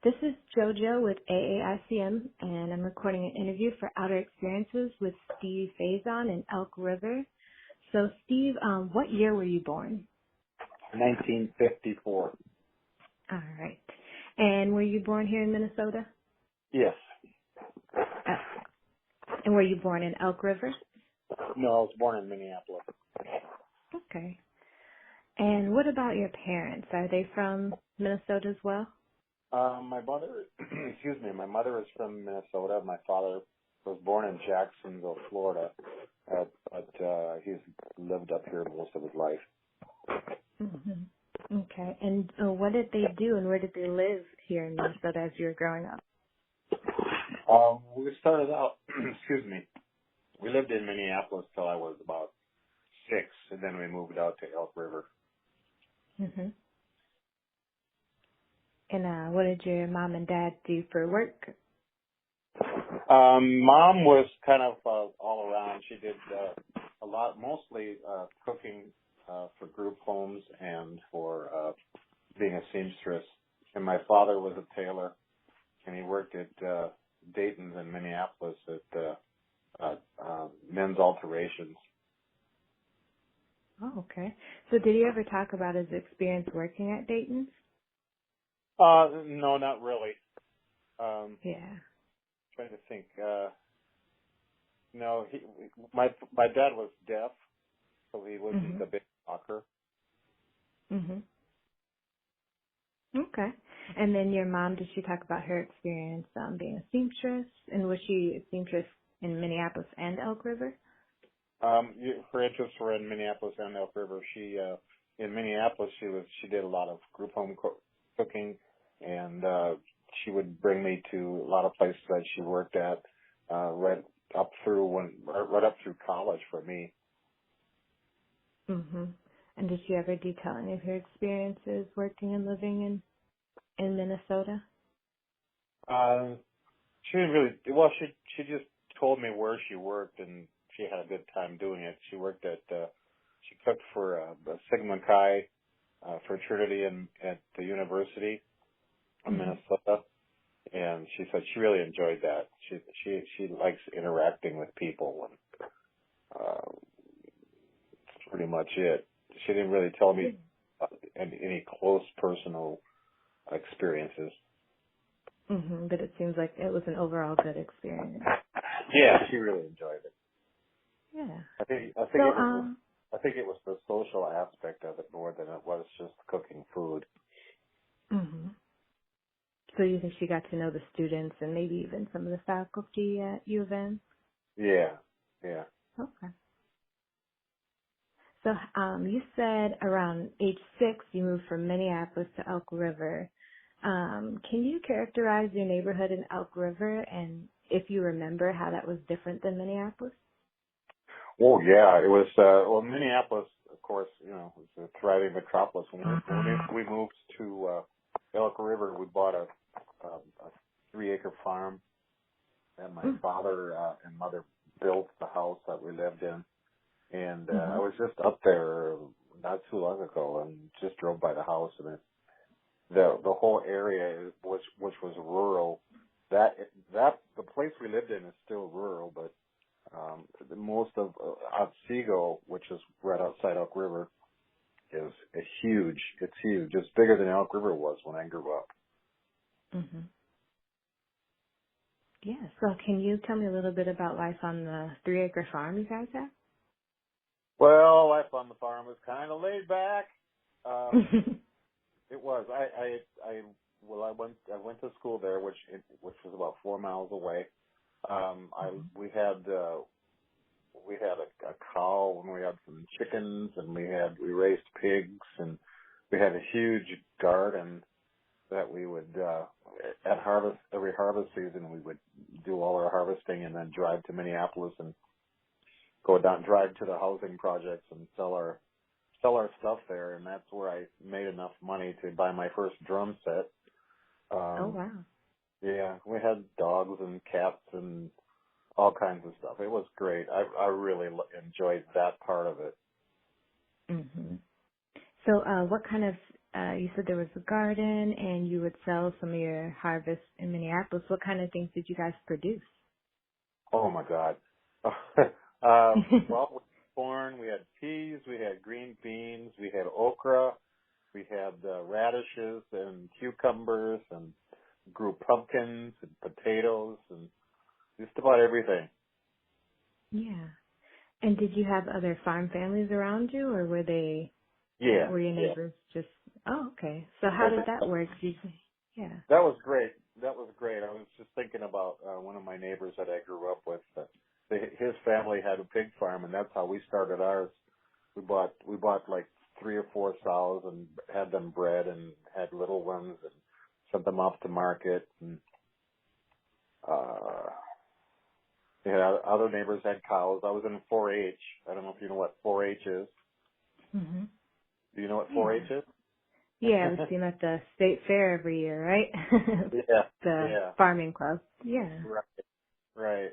This is JoJo with AAICM, and I'm recording an interview for Outer Experiences with Steve Faison in Elk River. So, Steve, what year were you born? 1954. All right. And were you born here in Minnesota? Yes. And were you born in Elk River? No, I was born in Minneapolis. Okay. And what about your parents? Are they from Minnesota as well? My mother, my mother is from Minnesota. My father was born in Jacksonville, Florida, but he's lived up here most of his life. Mm-hmm. Okay. And what did they do and where did they live here in Minnesota as you were growing up? We started out, we lived in Minneapolis till I was about 6, and then we moved out to Elk River. Mm-hmm. And what did your mom and dad do for work? Mom was kind of all around. She did a lot, mostly cooking for group homes and for being a seamstress. And my father was a tailor, and he worked at Dayton's in Minneapolis at men's alterations. Oh, okay. So did he ever talk about his experience working at Dayton's? No, not really. Yeah. Trying to think. No, my dad was deaf, so he wasn't a big talker. Mhm. Okay. And then your mom, did she talk about her experience being a seamstress? And was she a seamstress in Minneapolis and Elk River? Her interests were in Minneapolis and Elk River. She in Minneapolis she did a lot of group home cooking, and she would bring me to a lot of places that she worked at right up through college for me. Mhm. And did she ever detail any of her experiences working and living in Minnesota? She didn't really. Well, she just told me where she worked, and she had a good time doing it. She worked at she cooked for Sigma Chi fraternity at the University of Minnesota, and she said she really enjoyed that. She likes interacting with people, and that's pretty much it. She didn't really tell me any close personal experiences. But it seems like it was an overall good experience. Yeah, she really enjoyed it. Yeah. I think it was the social aspect of it more than it was just cooking food. So you think she got to know the students and maybe even some of the faculty at U of M? Yeah, yeah. Okay. So you said around age 6 you moved from Minneapolis to Elk River. Can you characterize your neighborhood in Elk River and if you remember how that was different than Minneapolis? Oh, yeah. It was, Minneapolis, of course, was a thriving metropolis. When we moved to Elk River, we bought a 3-acre farm, and my father and mother built the house that we lived in. And I was just up there not too long ago and just drove by the house, and the whole area which was rural. That the place we lived in is still rural, but most of Otsego, which is right outside Elk River, is huge. It's huge. It's bigger than Elk River was when I grew up. Yeah. So can you tell me a little bit about life on the 3-acre farm you guys have? Well, life on the farm was kind of laid back. It was. I went to school there, which was about 4 miles away. We had a cow, and we had some chickens, and we raised pigs, and we had a huge garden that we would every harvest season we would do all our harvesting and then drive to Minneapolis and drive to the housing projects and sell our stuff there, and that's where I made enough money to buy my first drum set. Oh, wow. Yeah, we had dogs and cats and all kinds of stuff. It was great. I really enjoyed that part of it. So what kind of you said there was a garden and you would sell some of your harvest in Minneapolis. What kind of things did you guys produce? Oh my God. Well, we had corn, we had peas, we had green beans, we had okra, we had radishes and cucumbers, and grew pumpkins and potatoes and just about everything. Yeah. And did you have other farm families around you, or were they, Yeah. were your neighbors just, oh, okay. So how did that work? Yeah. That was great. That was great. I was just thinking about one of my neighbors that I grew up with. His family had a pig farm, and that's how we started ours. We bought like 3 or 4 sows and had them bred and had little ones and sent them off to market. And other neighbors had cows. I was in 4-H. I don't know if you know what 4-H is. Mhm. Do you know what 4-H is? Yeah, we see them at the state fair every year, right? Yeah. The Yeah. farming club. Yeah. Right. Right.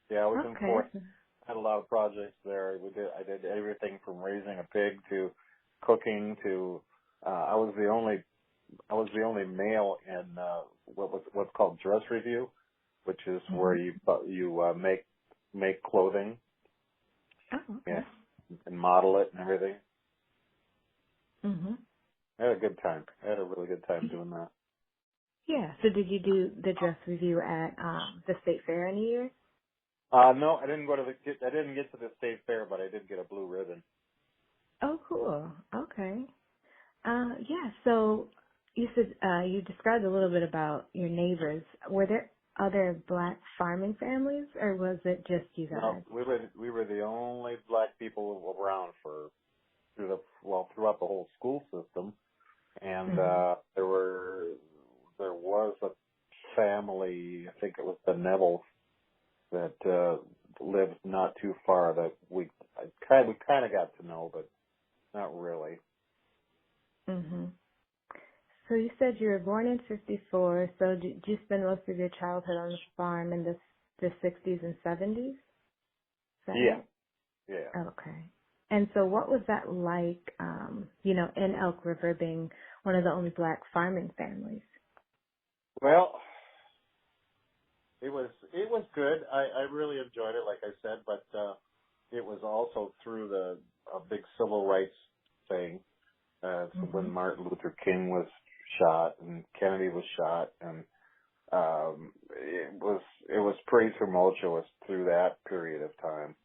Yeah, I was in Okay. 4-H. Had a lot of projects there. I did everything from raising a pig to cooking to I was the only male in what's called dress review, which is where you make clothing Oh, okay. and model it and everything. Mhm. I had a good time. I had a really good time doing that. Yeah. So did you do the dress review at the state fair any year? No, I didn't I didn't get to the state fair, but I did get a blue ribbon. Oh, cool. Okay. Yeah. So you said you described a little bit about your neighbors. Were there other black farming families, or was it just you No, guys? we were the only black people around throughout the whole school system, and Mhm. there was a family, I think it was the Nevilles, that lived not too far that we kind of got to know, but not really. Mhm. So you said you were born in '54. So did you spend most of your childhood on the farm in the '60s and '70s? Is that Yeah, right? yeah. Okay. And so what was that like, in Elk River being one of the only black farming families? Well, it was good. I really enjoyed it, like I said, but it was also through a big civil rights thing. So when Mhm. Martin Luther King was shot and Kennedy was shot, and it was pretty tumultuous through that period of time.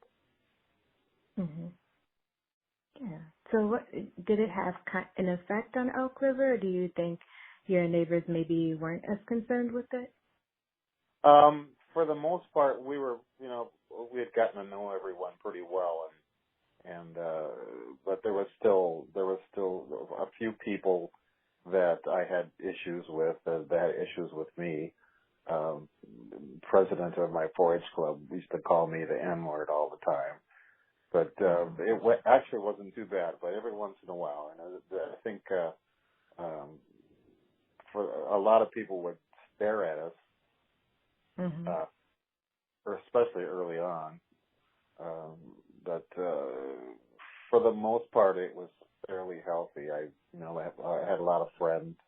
Mhm. Yeah. So what did it have an effect on Elk River, or do you think your neighbors maybe weren't as concerned with it? For the most part, we had gotten to know everyone pretty well, and but there was still a few people that I had issues with, that had issues with me. President of my 4-H club used to call me the N-word all the time, but actually wasn't too bad. But every once in a while, and I think for a lot of people would stare at us, Mhm. or especially early on. But for the most part, it was fairly healthy. I had a lot of friends,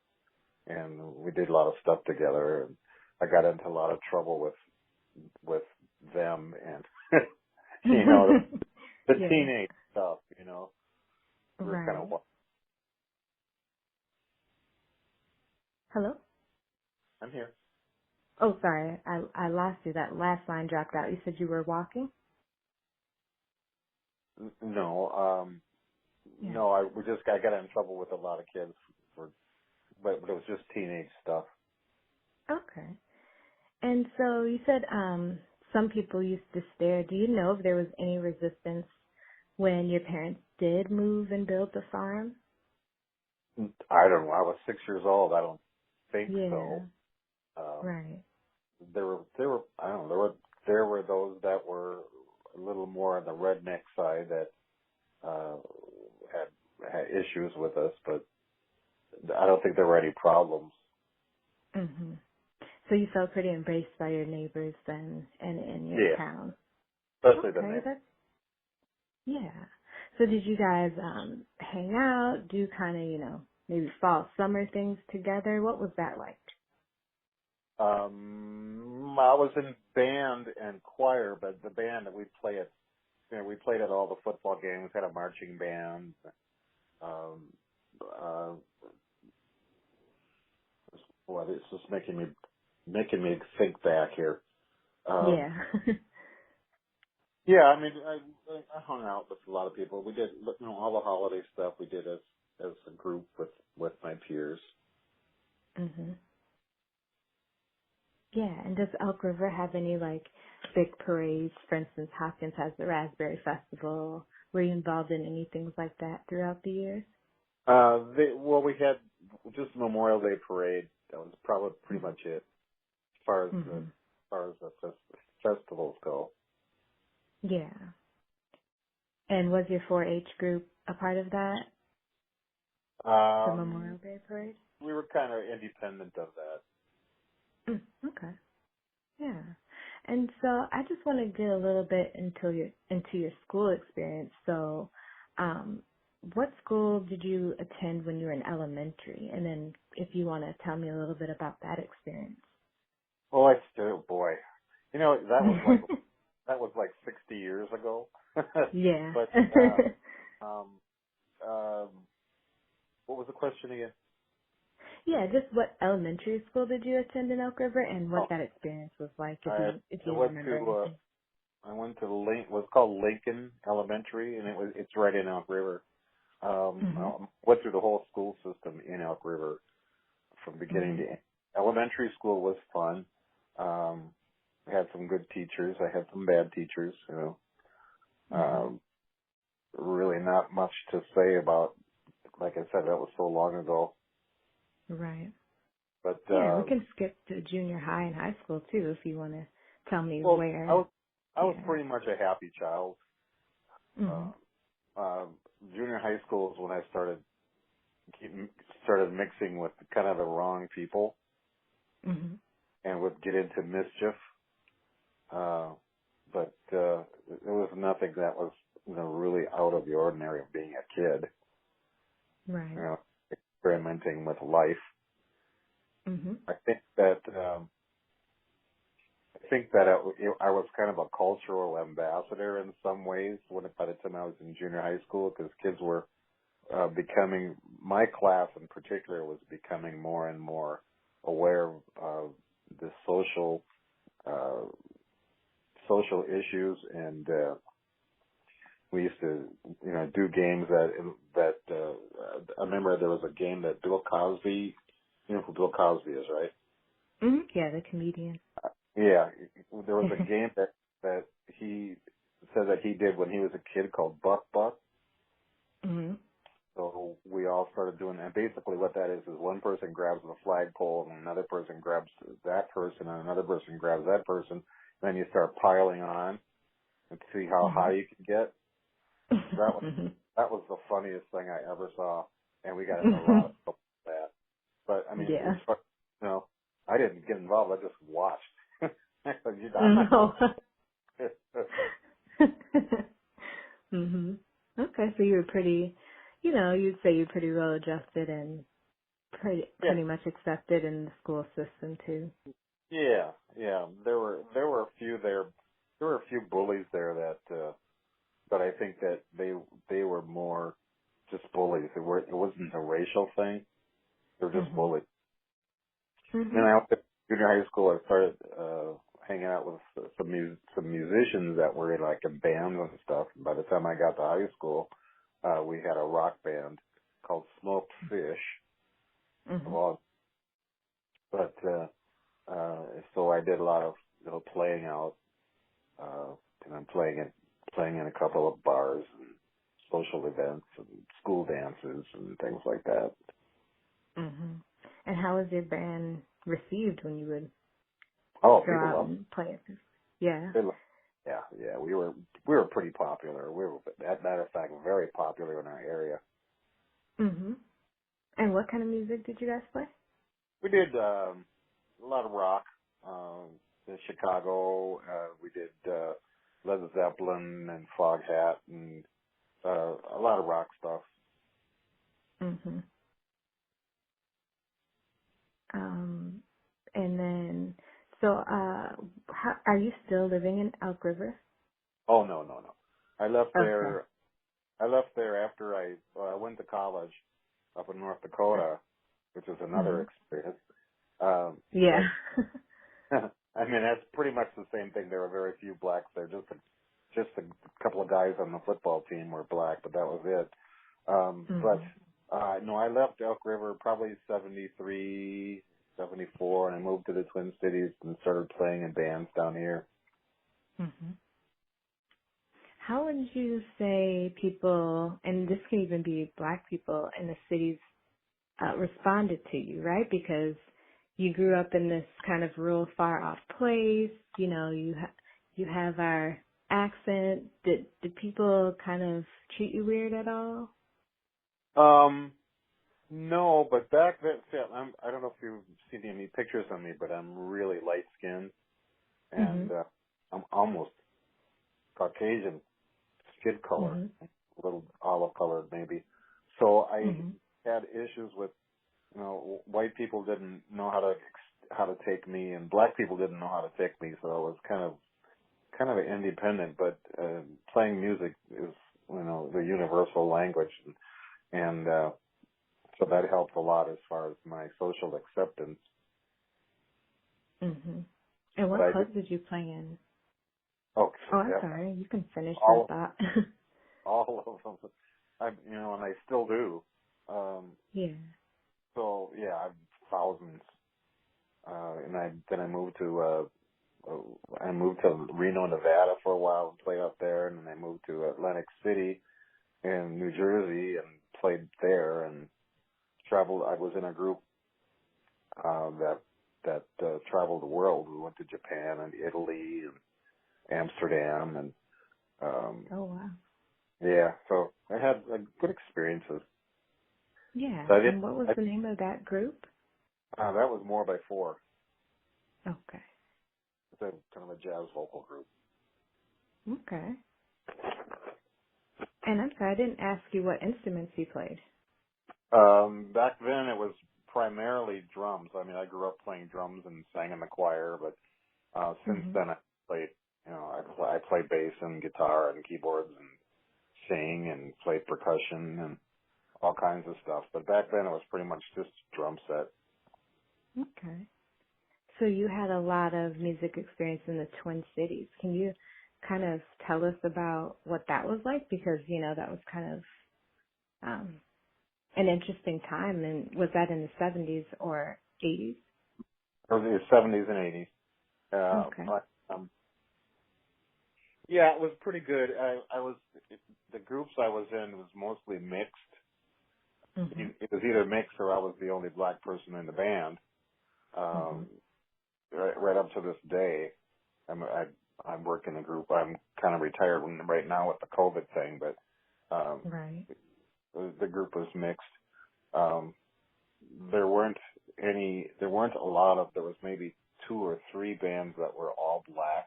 and we did a lot of stuff together. And I got into a lot of trouble with them, and the Yeah. teenage stuff. We were kind Right. of. Hello? I'm here. Oh, sorry. I lost you. That last line dropped out. You said you were walking? No, Yeah. no. I got in trouble with a lot of kids but it was just teenage stuff. Okay. And so you said some people used to stare. Do you know if there was any resistance when your parents did move and build the farm? I don't know. I was 6 years old. I don't think Yeah. so. Um, Right. I don't know, there were those that were a little more on the redneck side that, uh, had issues with us, but I don't think there were any problems. Mhm. So you felt pretty embraced by your neighbors then and in your Yeah, town. especially the Okay, neighbors. that's yeah. So did you guys hang out, do kind of, maybe fall, summer things together? What was that like? I was in band and choir, but the band that we play at, we played at all the football games, had a marching band. Um, uh, well, it's just making me think back here. Yeah. Yeah, I mean, I hung out with a lot of people. We did, all the holiday stuff we did as a group with my peers. Mhm. Yeah, and does Elk River have any like big parades? For instance, Hopkins has the Raspberry Festival. Were you involved in any things like that throughout the years? We had just Memorial Day parade. That was probably pretty much it Mhm. as far as the festivals go. Yeah. And was your 4-H group a part of that? The Memorial Day parade? We were kind of independent of that. Okay. Yeah. And so I just want to get a little bit into your school experience. So, what school did you attend when you were in elementary? And then if you want to tell me a little bit about that experience. Oh, boy, that was like 60 years ago. Yeah. But um, um, what was the question again? Yeah, just what elementary school did you attend in Elk River and what Oh, that experience was like I if I you went remember to anything. I went to what's called Lincoln Elementary, and it's right in Elk River. Mhm. I went through the whole school system in Elk River from beginning to Mhm. end. Elementary school was fun. I had some good teachers. I had some bad teachers. Mhm. Um, really not much to say about. Like I said, that was so long ago. Right. But Yeah, we can skip to junior high and high school too if you want to tell me well, I where. was I was Yeah. pretty much a happy child. Uh, Mhm. uh, Junior high school is when I started mixing with kind of the wrong people Mhm. and would get into mischief. But it was nothing that was really out of the ordinary of being a kid. Right. Experimenting with life. Mhm. I think that I was kind of a cultural ambassador in some ways by the time I was in junior high school, because kids were my class in particular was becoming more and more aware of the uh, social issues, and we used to, do games I remember there was a game that Bill Cosby, you know who Bill Cosby is, right? Mhm. Yeah, the comedian. Yeah, there was a game that he said that he did when he was a kid called Buck Buck. Mhm. So we all started doing that. Basically what that is one person grabs the flagpole and another person grabs that person and another person grabs that person. And then you start piling on and see how Mhm. high you can get. That was, Mhm. that was the funniest thing I ever saw. And we got in a lot of trouble with that. But I mean, Yeah. it's fun. I didn't get involved. I just watched. I said, I'm not No. going to. Mhm. Okay, so you were pretty, you'd say you're pretty well adjusted and Yeah. pretty much accepted in the school system too. Yeah. There were a few there. There were a few bullies there but I think that they were more just bullies. It wasn't a racial thing. They were just Mhm. bullies. And then Mhm. I went to junior high school. I started hanging out with some musicians that were like in bands and stuff. And by the time I got to high school, we had a rock band called Smoked Fish. Mhm. Well, but so I did a lot of playing out. And I'm playing in a couple of bars and social events and school dances and things like that. Mhm. And how was your band received when you would Oh, go people out love and play it? Yeah. it. Yeah. We were pretty popular. We were, as a matter of fact, very popular in our area. Mhm. And what kind of music did you guys play? We did a lot of rock. In Chicago, we did Led Zeppelin and Foghat and a lot of rock stuff. Mhm. And then, so, are you still living in Elk River? Oh no, no, no. I left Okay. there. I left there after I went to college up in North Dakota, which was another Mhm. experience. Yeah. But I mean, that's pretty much the same thing. There were very few blacks there. Just a couple of guys on the football team were black, but that was it. Mhm. No, I left Elk River probably 73, 74, and I moved to the Twin Cities and started playing in bands down here. Mhm. How would you say people, and this can even be black people in the cities, responded to you, right? Because you grew up in this kind of rural, far off place. You know, you have our accent. Did people kind of treat you weird at all? Um, no, but back then, see, I don't know if you've seen any pictures of me, but I'm really light skinned and Mhm. I'm almost Caucasian skin color, Mhm. a little olive colored maybe. So I Mhm. had issues with, white people didn't know how to take me, and black people didn't know how to take me. So I was kind of independent. But playing music is, the universal language, and so that helped a lot as far as my social acceptance. Mhm. And But what I did, clubs did you play in? oh, Oh, I'm yeah, sorry. You can finish that all thought. all of them. And I still do. Yeah. So yeah, I've thousands. And then I moved to Reno, Nevada for a while and played out there, and then I moved to Atlantic City in New Jersey and played there and traveled. I was in a group that traveled the world. We went to Japan and Italy and Amsterdam, and Oh wow. yeah, so I had good experiences. Yeah. So I did. And what was I, the name of that group? that was more by four. Okay. It's a kind of a jazz vocal group. Okay. And I'm sorry, I didn't ask you what instruments you played. Back then it was primarily drums. I mean, I grew up playing drums and sang in the choir, but since Mhm. then I played, I play bass and guitar and keyboards and sing and play percussion and all kinds of stuff. But back then it was pretty much just drum set. Okay. So you had a lot of music experience in the Twin Cities. Can you kind of tell us about what that was like? Because, that was kind of an interesting time. And was that in the 70s or 80s? Or the 70s and 80s. Okay. But, yeah, it was pretty good. The groups I was in was mostly mixed. Mhm. It was either mixed or I was the only black person in the band. Mhm. Um, right up to this day. I'm working a group. I'm kind of retired right now with the COVID thing, but Right. the group was mixed. Um, there weren't a lot of. There was maybe two or three bands that were all black,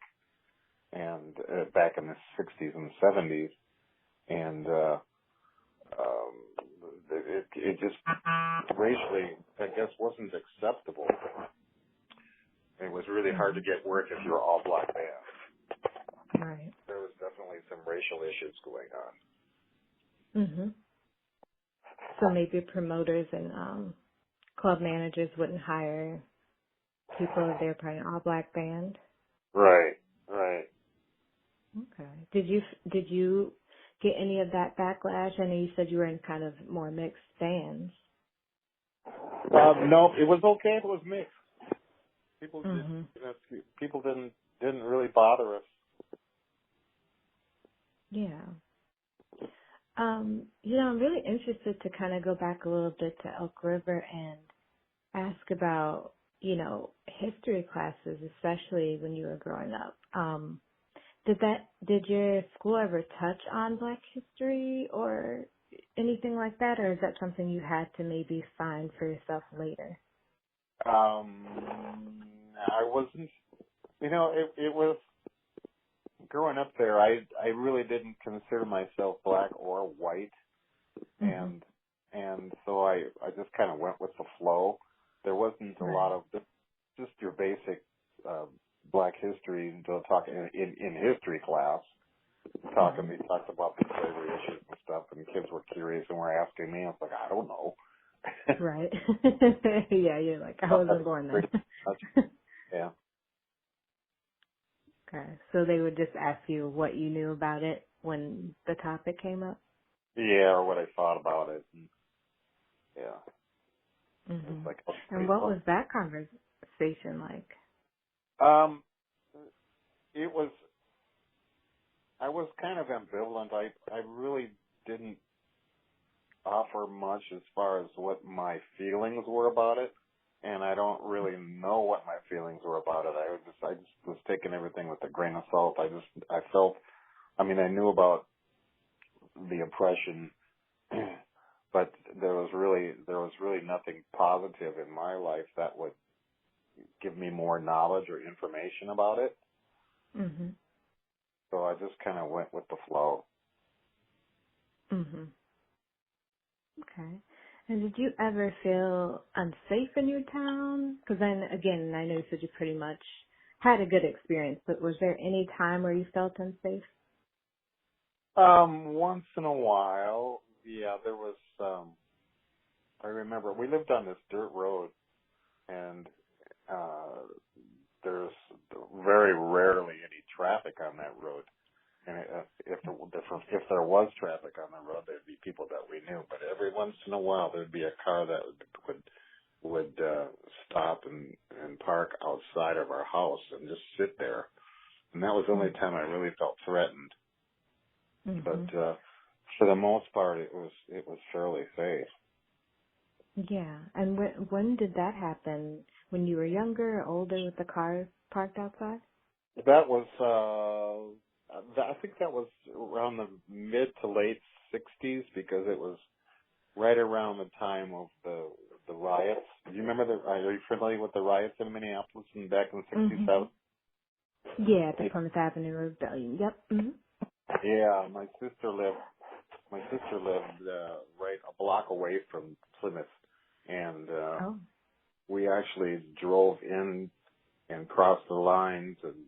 and back in the '60s and '70s, and it just racially, I guess, wasn't acceptable. It was really hard to Mhm. get work if you were all black band. Right. There was definitely some racial issues going on. Mhm. So maybe promoters and club managers wouldn't hire people if they're playing an all black band. Right, right. Okay. Did you get any of that backlash? I know you said you were in kind of more mixed bands. No, it was okay if it was mixed. People did, Mhm. people didn't really bother us. Yeah. I'm really interested to kind of go back a little bit to Elk River and ask about, history classes, especially when you were growing up. Did your school ever touch on Black history or anything like that, or is that something you had to maybe find for yourself later? I wasn't, it was growing up there, I really didn't consider myself black or white, Mhm. and so I just kind of went with the flow. There wasn't a lot Right. of just your basic black history to talk in history class. Mhm. We talked about the slavery issues and stuff, and kids were curious and were asking me. I was like, I don't know. Right. Yeah, you're like, I That's wasn't born pretty then. much, yeah. Okay. So they would just ask you what you knew about it when the topic came up? Yeah, or what I thought about it. And, yeah. It's Mhm. like, oh, And wait, what what? was that conversation like? Um, it was, I was kind of ambivalent. I really didn't offer much as far as what my feelings were about it. And I don't really know what my feelings were about it. I just was taking everything with a grain of salt. I felt, I mean, I knew about the oppression, but there was really nothing positive in my life that would give me more knowledge or information about it. Mhm. So I just kind of went with the flow. Mhm. Okay. And did you ever feel unsafe in your town? Because then again, I know you said you pretty much had a good experience, but was there any time where you felt unsafe? Once in a while, yeah, there was, I remember we lived on this dirt road and, there's very rarely any traffic on that road. And if there was traffic on the road, there'd be people that we knew. But every once in a while, there'd be a car that would stop and park outside of our house and just sit there. And that was the only time I really felt threatened. But Mhm. for the most part, it was fairly safe. Yeah. And when did that happen? When you were younger or older with the cars parked outside? That was I think that was around the mid to late '60s because it was right around the time of the riots. Do you remember are you familiar with the riots in Minneapolis back in Mhm. '67? Yeah, the Plymouth Avenue Rebellion. Yep. Mhm. Yeah, my sister lived right a block away from Plymouth, and Oh. we actually drove in and crossed the lines and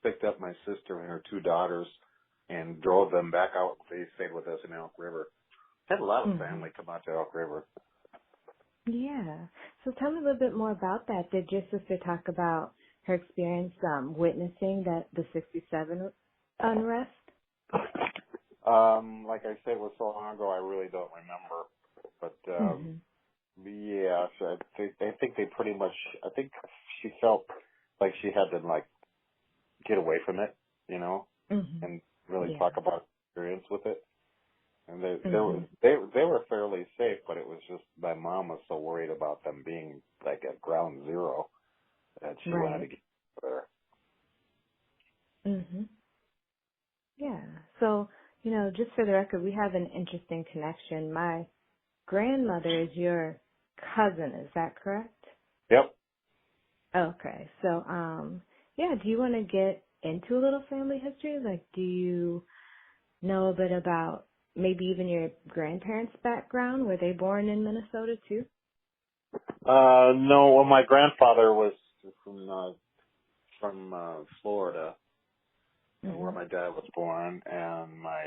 picked up my sister and her two daughters and drove them back out. They stayed with us in Elk River. Had a lot of Mhm. family come out to Elk River. Yeah. So tell me a little bit more about that. Did your sister talk about her experience witnessing the '67 unrest? Like I said, it was so long ago, I really don't remember. But Mhm. yeah, so I think they pretty much. I think she felt like she had to like get away from it, you know, Mhm. and really Yeah. talk about experience with it. And Mhm. they were fairly safe, but it was just my mom was so worried about them being like at ground zero that she wanted to Right. get there. Mhm. Yeah. So, just for the record, we have an interesting connection. My grandmother is your cousin, is that correct? Yep. Okay. So, yeah, do you want to get into a little family history? Like, do you know a bit about maybe even your grandparents' background? Were they born in Minnesota too? No. Well, my grandfather was from Florida, where Mhm. my dad was born, and my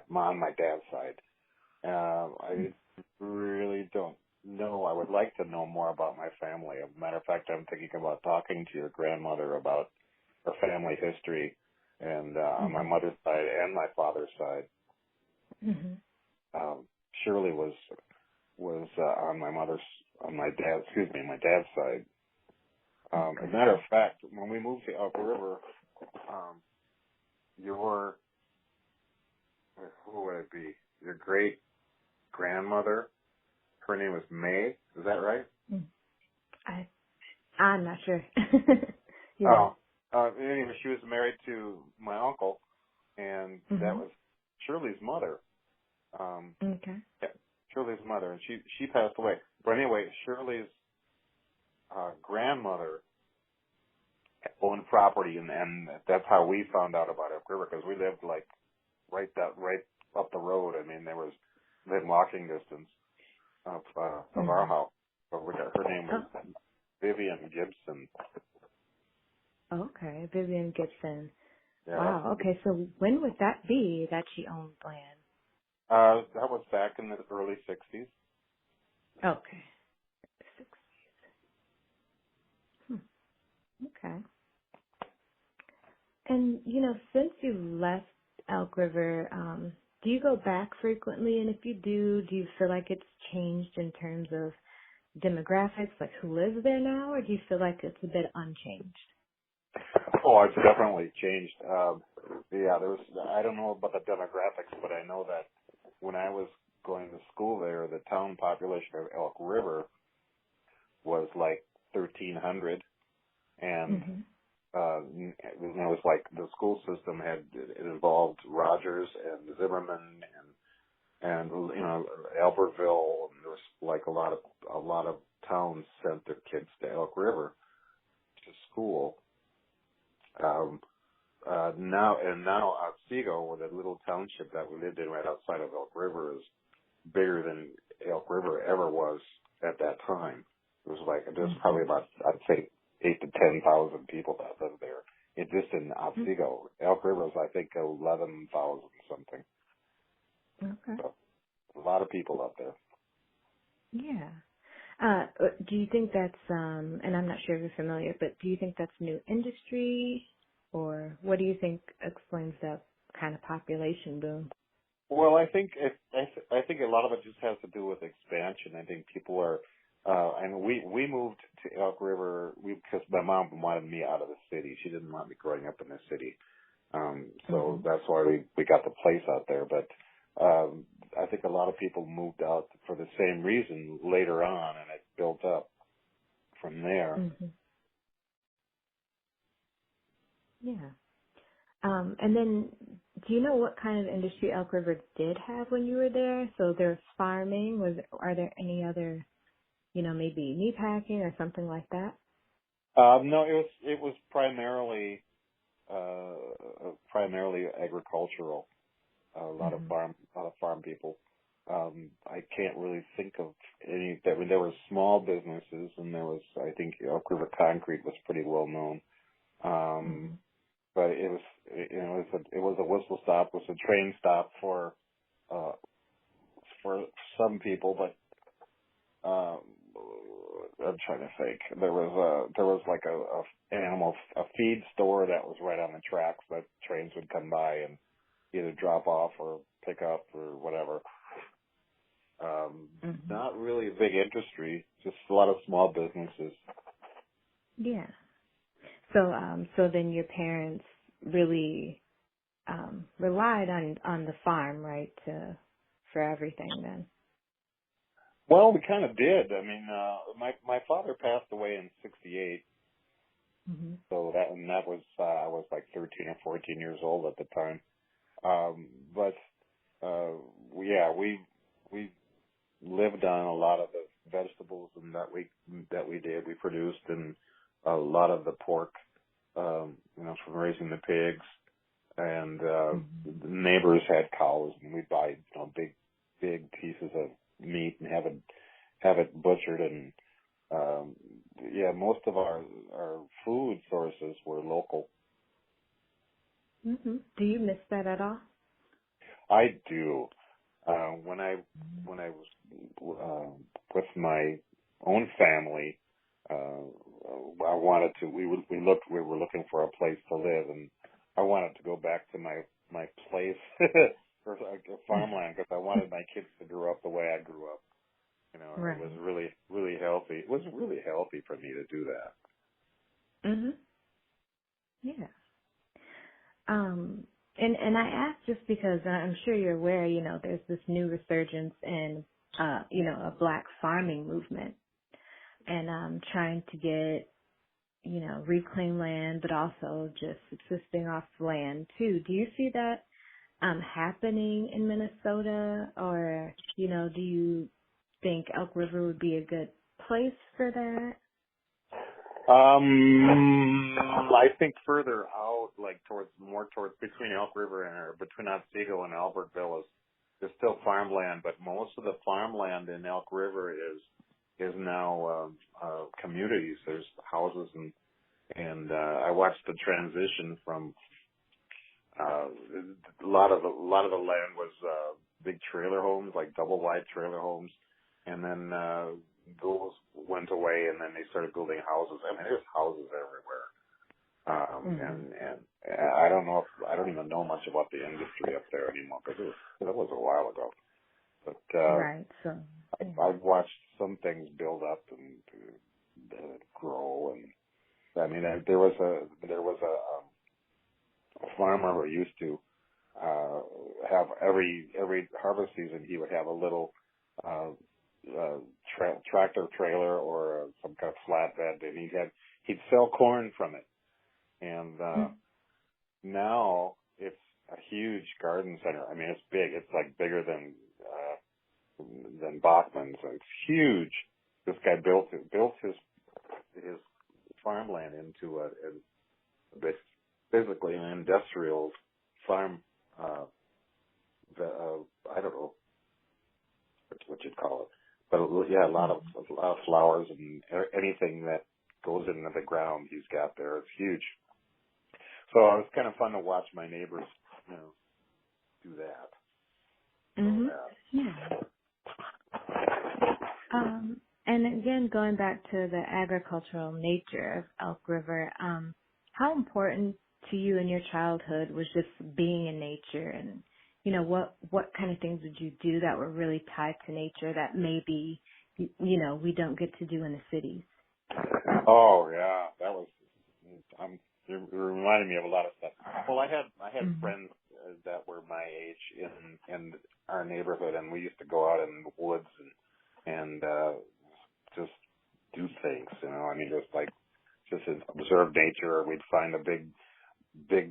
mom, my dad's side. I really don't know. I would like to know more about my family. As a matter of fact, I'm thinking about talking to your grandmother about her family history, and on my Mhm. mother's side and my father's side. Mhm. Shirley was on my dad's side. As a Okay. matter of fact, when we moved to Elk River, um, your who would it be? Your great grandmother. Her name was May. Is that right? Mm. I'm not sure. Yeah. Oh. Anyway, she was married to my uncle, and that Mhm. was Shirley's mother. Okay. Yeah, Shirley's mother, and she passed away. But anyway, Shirley's grandmother owned property, and that's how we found out about Elk River, because we lived like right up the road. I mean, there was within walking distance of our house. So her name was Vivian Gibson. Okay, Vivian Gibson. Yeah. Wow. Okay, so when would that be that she owned land? That was back in the early 60s. Okay. 60s. Okay. And, since you left Elk River, do you go back frequently? And if you do you feel like it's changed in terms of demographics, like who lives there now, or do you feel like it's a bit unchanged? Oh, it's definitely changed. Yeah, I don't know about the demographics, but I know that when I was going to school there, the town population of Elk River was like 1,300, and it was like the school system it involved Rogers and Zimmerman and Albertville, and there was like a lot of towns sent their kids to Elk River to school. Now Otsego, or the little township that we lived in right outside of Elk River, is bigger than Elk River ever was at that time. It was like there's probably about, I'd say, 8,000 to 10,000 people that live there. It just in Otsego. Elk River is, I think, 11,000 something. Okay. So, a lot of people up there. Yeah. Do you think that's, and I'm not sure if you're familiar, but do you think that's new industry, or what do you think explains that kind of population boom? Well, I think a lot of it just has to do with expansion. I think people are, and we moved to Elk River because my mom wanted me out of the city. She didn't want me growing up in the city, so that's why we got the place out there. But I think a lot of people moved out for the same reason later on, and it built up from there. Yeah. And then, do you know what kind of industry Elk River did have when you were there? So there's farming. Are there any other, maybe meatpacking or something like that? No, it was primarily agricultural. A lot of farm people. I can't really think of any. I mean, there were small businesses, and there was, I think, Elk River Concrete was pretty well known. But it was a whistle stop, it was a train stop for some people. But I'm trying to think. There was like a feed store that was right on the tracks that trains would come by and either drop off or pick up or whatever. Not really a big industry, just a lot of small businesses. Yeah. So then your parents really relied on the farm, right, for everything then? Well, we kind of did. I mean, my father passed away in '68, so that was I was like 13 or 14 years old at the time. But we lived on a lot of the vegetables and that we did. We produced and a lot of the pork, from raising the pigs, and the neighbors had cows, and we'd buy big pieces of meat and have it butchered, and most of our food sources were local. Do you miss that at all? I do. When I was with my own family, I wanted to. We were looking for a place to live, and I wanted to go back to my place for farmland because I wanted my kids to grow up the way I grew up. Right. It was really, really healthy. It was really healthy for me to do that. Yeah. And I asked just because I'm sure you're aware, there's this new resurgence in, a black farming movement, and trying to get, reclaim land, but also just subsisting off land too. Do you see that happening in Minnesota, or, do you think Elk River would be a good place for that? I think further out, like towards between Elk River and or between Otsego and Albertville is still farmland, but most of the farmland in Elk River is now communities. There's houses and I watched the transition from a lot of the land was big trailer homes, like double wide trailer homes, and then those went away, and then they started building houses. I mean, there's houses everywhere. And I don't even know much about the industry up there anymore because that was a while ago. But right. So I've watched some things build up and grow, and I mean, there was a farmer who used to have every harvest season he would have a little tractor trailer or some kind of flatbed, and he'd sell corn from it. And now it's a huge garden center. I mean, it's big. It's like bigger than Bachman's. It's huge. This guy built his farmland into a basically an industrial farm. I don't know what you'd call it, but yeah, a lot of flowers and anything that goes into the ground he's got there. It's huge. So it was kind of fun to watch my neighbors, do that. Mm-hmm. Yeah. And again, going back to the agricultural nature of Elk River, how important to you in your childhood was just being in nature, and what kind of things would you do that were really tied to nature that maybe we don't get to do in the cities? Oh yeah, that was. It reminded me of a lot of stuff. Well, I had mm-hmm. friends that were my age in our neighborhood, and we used to go out in the woods and just do things. I mean, just observe nature. Or we'd find a big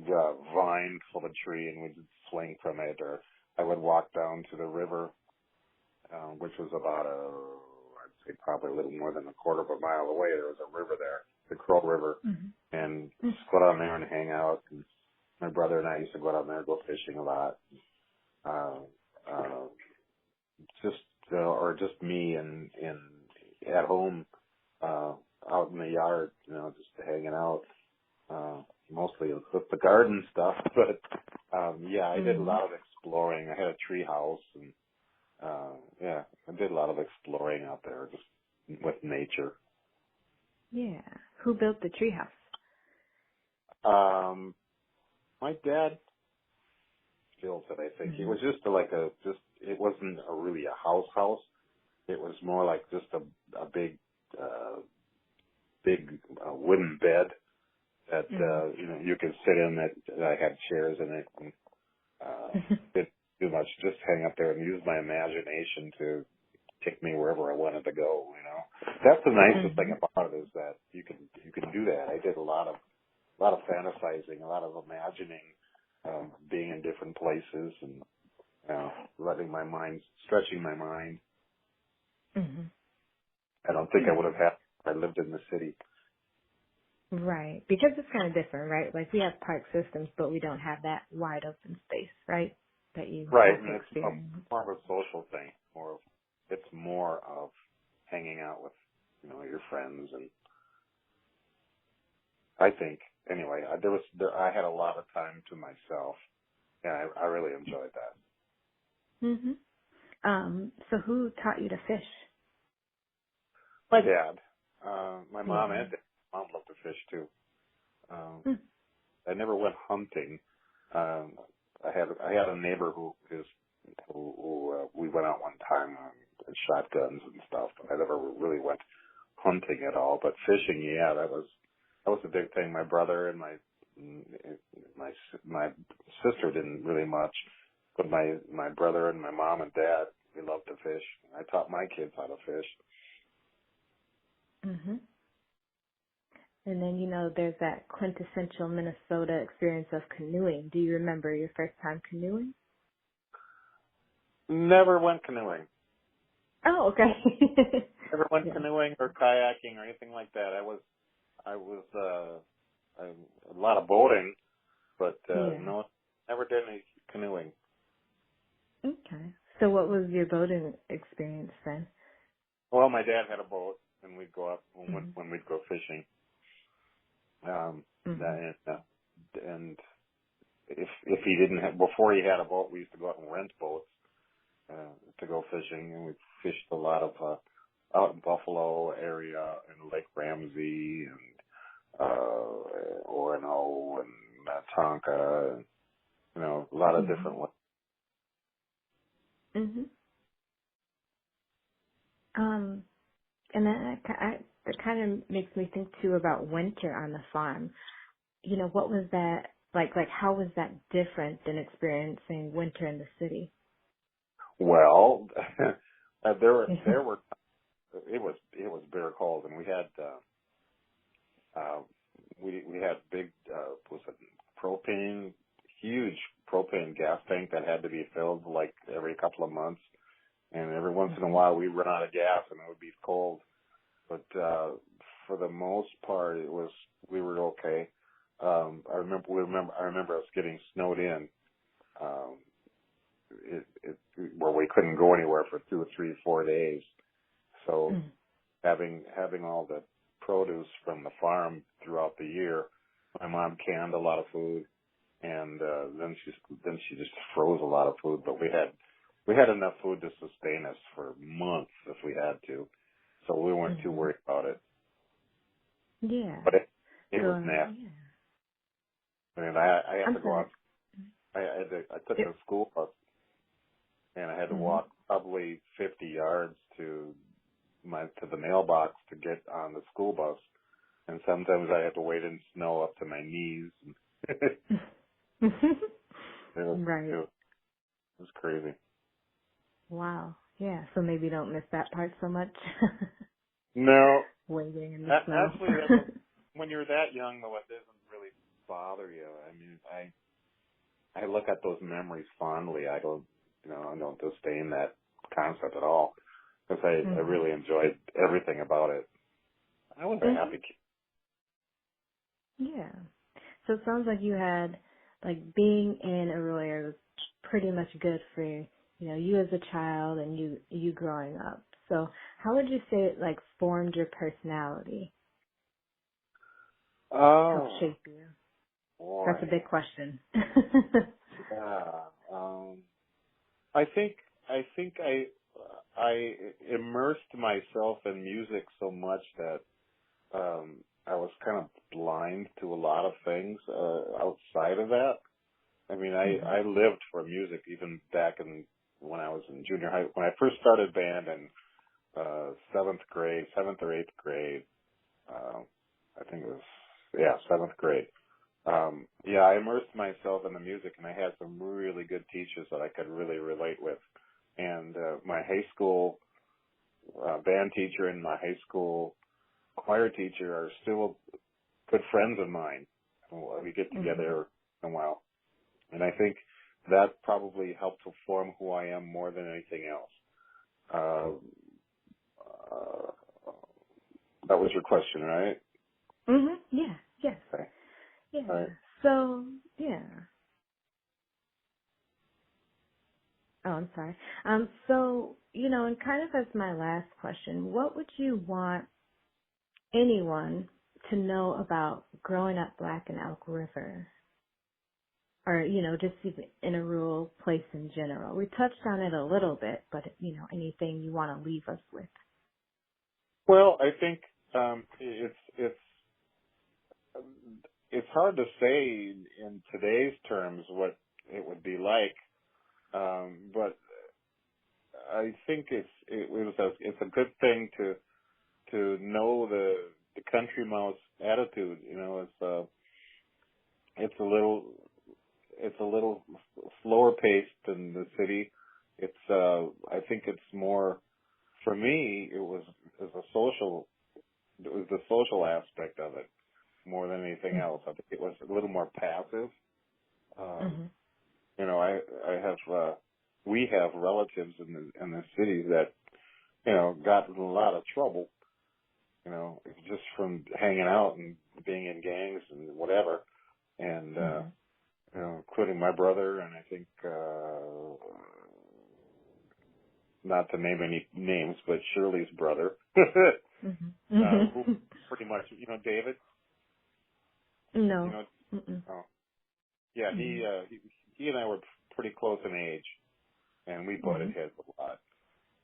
vine full of tree, and we'd swing from it. Or I would walk down to the river, which was about I'd say probably a little more than a quarter of a mile away. There was a river there, the Crow River, mm-hmm. and just go down there and hang out. And my brother and I used to go down there, go fishing a lot. Or just me and at home, out in the yard, just hanging out. Mostly with the garden stuff, but yeah, I did a lot of exploring. I had a tree house, and I did a lot of exploring out there, just with nature. Yeah. Who built the tree house? My dad built it. I think it was just it wasn't really a house. It was more like just a big wooden bed that you could sit in. That I had chairs in it, and didn't do much. Just hang up there and use my imagination to take me wherever I wanted to go. That's the nicest thing about it, is that you can do that. I did a lot of fantasizing, a lot of imagining, being in different places, and stretching my mind. Mm-hmm. I don't think I would have had if I lived in the city. Right, because it's kind of different, right? Like we have park systems, but we don't have that wide open space, right? That you right, have to and experience. It's more of a social thing. It's more of hanging out with your friends, and I think anyway. I had a lot of time to myself, and I really enjoyed that. Mhm. So who taught you to fish? My dad, my mom, and dad. Mom loved to fish too. I never went hunting. I had a neighbor who we went out one time and shot guns and stuff, but I never really went hunting at all. But fishing, yeah, that was a big thing. My brother and my sister didn't really much, but my brother and my mom and dad, we loved to fish. I taught my kids how to fish. Mhm. And then, there's that quintessential Minnesota experience of canoeing. Do you remember your first time canoeing? Never went canoeing. Oh, okay. Never went canoeing or kayaking or anything like that. I was a lot of boating, but Yeah. no, never did any canoeing. Okay. So what was your boating experience then? Well, my dad had a boat, and we'd go up Mhm. when we'd go fishing. Mhm. And if he didn't have, before he had a boat, we used to go out and rent boats to go fishing, and we fished a lot of out in Buffalo area and Lake Ramsey and Orono and Tonka, and, a lot of Mhm. different ones. Mhm. Um, and that kind of makes me think too about winter on the farm. What was that like? Like, how was that different than experiencing winter in the city? Well, there were it was bitter cold, and we had we had big was it propane huge propane gas tank that had to be filled like every couple of months, and every once in a Mhm. while we run out of gas and it would be cold. But for the most part, we were okay. I remember us getting snowed in. Um, where we couldn't go anywhere for 2 or 3, 4 days. So Mhm. having all the produce from the farm throughout the year, my mom canned a lot of food, and then she just froze a lot of food. But we had enough food to sustain us for months if we had to, so we weren't too Mhm. worried about it. Yeah. But it was So nasty, yeah. and I had to I'm go sorry. out. I took the It, school bus, and I had to mhm. walk probably 50 yards to the mailbox to get on the school bus, and sometimes I had to wade in snow up to my knees. it was it Right. was, it was crazy. Wow. Yeah. So maybe don't miss that part so much. No, Waiting in the snow. actually, when you're that young, though, it doesn't really bother you. I mean, I look at those memories fondly. I don't disdain that concept at all because I mhm. really enjoyed everything about it. I was a Mhm. happy kid. Yeah. So it sounds like you had like being in a rural area was pretty much good for you as a child and you growing up. So how would you say it like formed your personality, helped Oh shape you? That's a boy, big question. yeah. I think I think I immersed myself in music so much that I was kind of blind to a lot of things outside of that. I mean, mhm. I lived for music even back when I was in junior high. When I first started band in seventh or eighth grade. I think it was seventh grade. I immersed myself in the music, and I had some really good teachers that I could really relate with. And my high school band teacher and my high school choir teacher are still good friends of mine. We get Mhm. together in a while, and I think that probably helped to form who I am more than anything else. Uh, that was your question, right? Mhm. Yeah. Yes. Okay. All Yeah. right. So, yeah. Oh, I'm sorry. So, and kind of as my last question, what would you want anyone to know about growing up Black in Elk River? Or, just even in a rural place in general. We touched on it a little bit, but, anything you want to leave us with. Well, I think it's hard to say in today's terms what it would be like, but I think it's a good thing to know the country mouse attitude. It's a little slower paced than the city. I think it's more for me. It was the social aspect of it more than anything else. I think it was a little more passive. Um, Mhm. I have we have relatives in the cities that got in a lot of trouble, just from hanging out and being in gangs and whatever. And, including my brother and I think, not to name any names, but Shirley's brother, who pretty much, David. No. Oh, yeah, he and I were pretty close in age, and we butted heads a lot,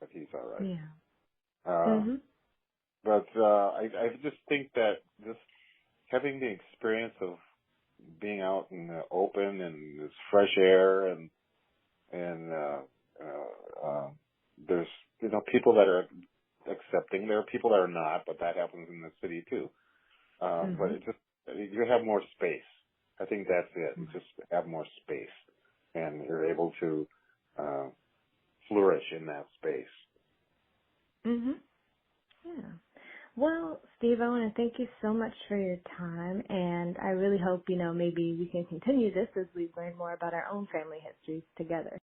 but he's all right. Yeah. But I just think that just having the experience of being out in the open and this fresh air and there's people that are accepting. There are people that are not, but that happens in the city too. But it just you have more space. I think that's it. You just have more space, and you're able to flourish in that space. Yeah. Well, Steve, I want to thank you so much for your time, and I really hope, maybe we can continue this as we learn more about our own family histories together.